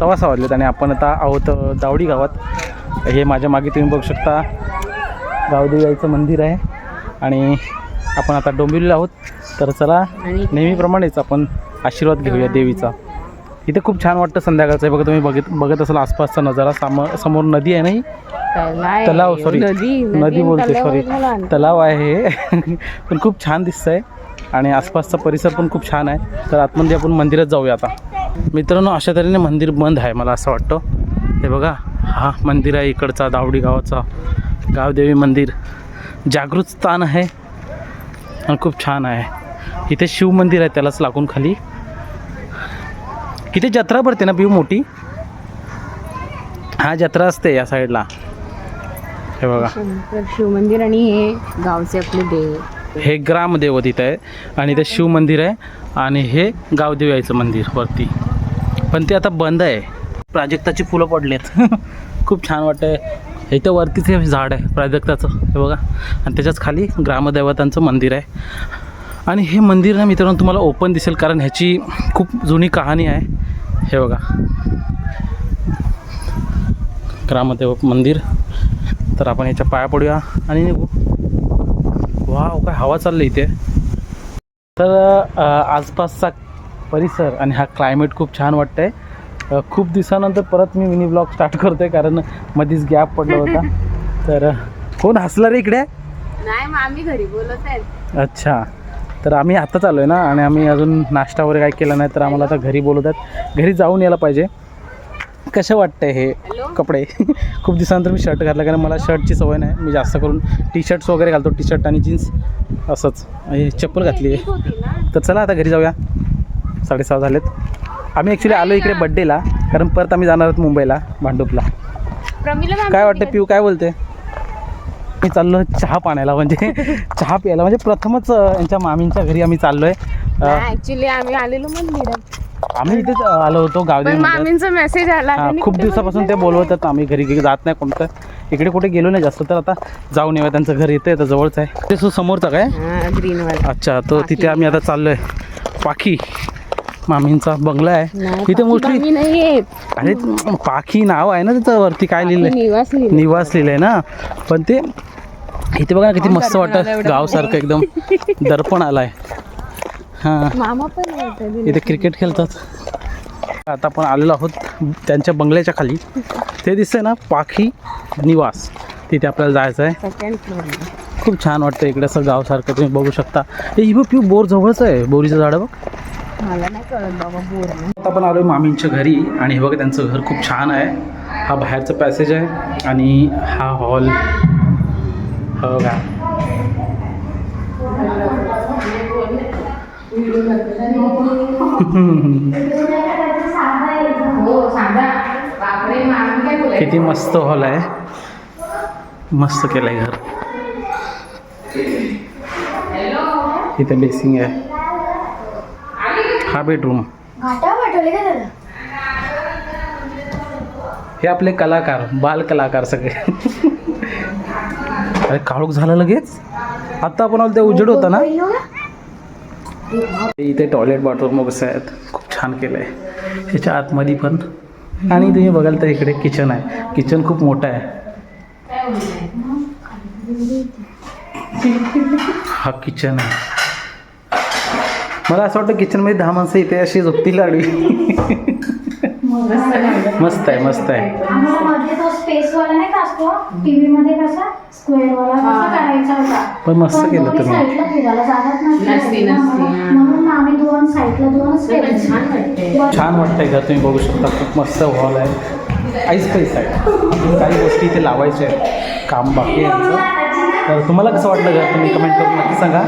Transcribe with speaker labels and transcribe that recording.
Speaker 1: 6:15 वाजलेत आणि आपण आता आहोत दावडी गावात. हे माझ्या मागे तुम्ही बघू शकता गावदेवी आईचं मंदिर आहे आणि आपण आता डोंबिवलीला आहोत. तर चला नेहमीप्रमाणेच आपण आशीर्वाद घेऊया देवीचा. इथे खूप छान वाटतं संध्याकाळचं. आहे बघा, तुम्ही बघत असाल आसपासचा नजारा. समोर नदी आहे, नाही तलाव, सॉरी नदी बोलते, सॉरी तलाव आहे हे. पण खूप छान दिसतंय आणि आसपासचा परिसर पण खूप छान आहे. तर आतमध्ये आपण मंदिरात जाऊया आता. मित्रांनो, अशा तऱ्हेने मंदिर बंद आहे मला असं वाटतं. हे बघा, हा मंदिर आहे इकडचा दावडी गावाचा गावदेवी मंदिर. जागृत स्थान आहे आणि खूप छान आहे. इथे शिव मंदिर आहे त्यालाच लागून खाली. इथे जत्रा भरते ना पिऊ मोठी. हा जत्रा असते या साईडला. हे बघा
Speaker 2: शिव मंदिर आणि हे गावचे आपले देव.
Speaker 1: हे ग्रामदेवत इथं आहे आणि ते शिव मंदिर आहे आणि हे गावदेवी आईचं मंदिर वरती. पण ते आता बंद आहे. प्राजक्ताची फुलं पडलेत. खूप छान वाटतंय. इथं वरतीच हे झाड आहे प्राजक्ताचं, हे बघा. आणि त्याच्याच खाली ग्रामदेवतांचं मंदिर आहे. आणि हे मंदिर ना मित्रांनो तुम्हाला ओपन दिसेल, कारण ह्याची खूप जुनी कहाणी आहे. हे बघा, ग्रामदेव मंदिर. तर आपण याच्या पाया पडूया आणि निघू. वाव, काय हवा चालली इथे. तर आसपासचा परिसर आणि हा क्लायमेट खूप छान वाटतंय. खूप दिवसानंतर परत मी मिनी ब्लॉग स्टार्ट करतोय, कारण मध्येच गॅप पडला होता. तर कोण हसला रे इकडे?
Speaker 2: नाही, मग आम्ही घरी बोलत आहेत.
Speaker 1: अच्छा, तर आम्ही आत्ताच आलो आहे ना आणि आम्ही अजून नाश्ता वगैरे काय केला नाही. तर आम्हाला आता घरी बोलवत आहेत. घरी जाऊन यायला पाहिजे. कसं वाटतंय हे कपडे? खूप दिवसानंतर मी शर्ट घातला, कारण मला शर्टची सवय नाही. मी जास्त करून टी शर्ट्स वगैरे घालतो, टी शर्ट आणि जीन्स असंच. हे चप्पल घातली आहे. तर चला आता घरी जाऊया. 6:30 झालेत. आम्ही ॲक्च्युली आलो इकडे बड्डेला, कारण परत आम्ही जाणार आहोत मुंबईला, भांडुपला. काय वाटतं पिऊ, काय बोलते? मी चाललो चहा पाण्याला, म्हणजे चहा प्यायला. म्हणजे प्रथमच यांच्या मामींच्या घरी आम्ही चाललो आहे.
Speaker 2: ॲक्च्युली आम्ही आलेलो मंदिरात.
Speaker 1: आम्ही इथेच आलो होतो गावदेवी.
Speaker 2: मामींचा मेसेज आला.
Speaker 1: खूप दिवसापासून ते बोलवतात. आम्ही घरी जात नाही कोणतं, इकडे कुठे गेलो नाही जास्त. तर आता जाऊन येऊया. त्यांचं घर येतं तर जवळच आहे. ते समोरचा काय
Speaker 2: ग्रीनवाला.
Speaker 1: अच्छा, तो तिथे आम्ही आता चाललो आहे. पाखी मामींचा बंगला आहे इथे मोस्टली. अरे पाखी नाव आहे ना त्याचं, वरती काय लिहिलंय, निवास लिहिलंय ना. पण ते इथे बघा किती मस्त वाटतं, गावसारखं एकदम. दर्पण आलाय. हां, इथे क्रिकेट खेळतात. आता आपण आलेलो आहोत त्यांच्या बंगल्याच्या खाली. ते दिसतंय ना पाखी निवास, तिथे आपल्याला जायचं आहे. खूप छान वाटतं इकडे असं गावसारखं, तुम्ही बघू शकता. हे पिऊ बोर जवळच आहे, बोरीचं झाड बघ.
Speaker 2: मला नाही कळत बाबा बोर.
Speaker 1: आता आपण आलो मामींच्या घरी आणि हे बघा त्यांचं घर खूप छान आहे. हा बाहेरचं पॅसेज आहे आणि हा हॉल. हो का, किती मस्त हॉल आहे. मस्त केलंय घर. इथे बेसिंग आहे. हा बेडरूम. हे आपले कलाकार, बाल कलाकार सगळे. अरे काळोख झालं लगेच. आता आपण आलो ते उजेड होता ना. इथे टॉयलेट बाथरूम कसं आहेत, खूप छान केलं आहे. त्याच्या आतमध्ये पण. आणि तुम्ही बघाल तर इकडे किचन आहे. किचन खूप मोठं आहे. हा किचन आहे. मला असं वाटतं किचनमध्ये 10 माणसं इथे अशी झोपतील लागली. मस्त आहे, मस्त आहे. पण मस्त केलं तुम्ही. छान वाटतंय घर, तुम्ही बघू शकता. खूप मस्त हॉल आहे. ऐसपैस आहे. काही गोष्टी इथे लावायच्या आहेत, काम बाकी आहे यांचं. तर तुम्हाला कसं वाटलं घर, तुम्ही कमेंट करून नक्की सांगा.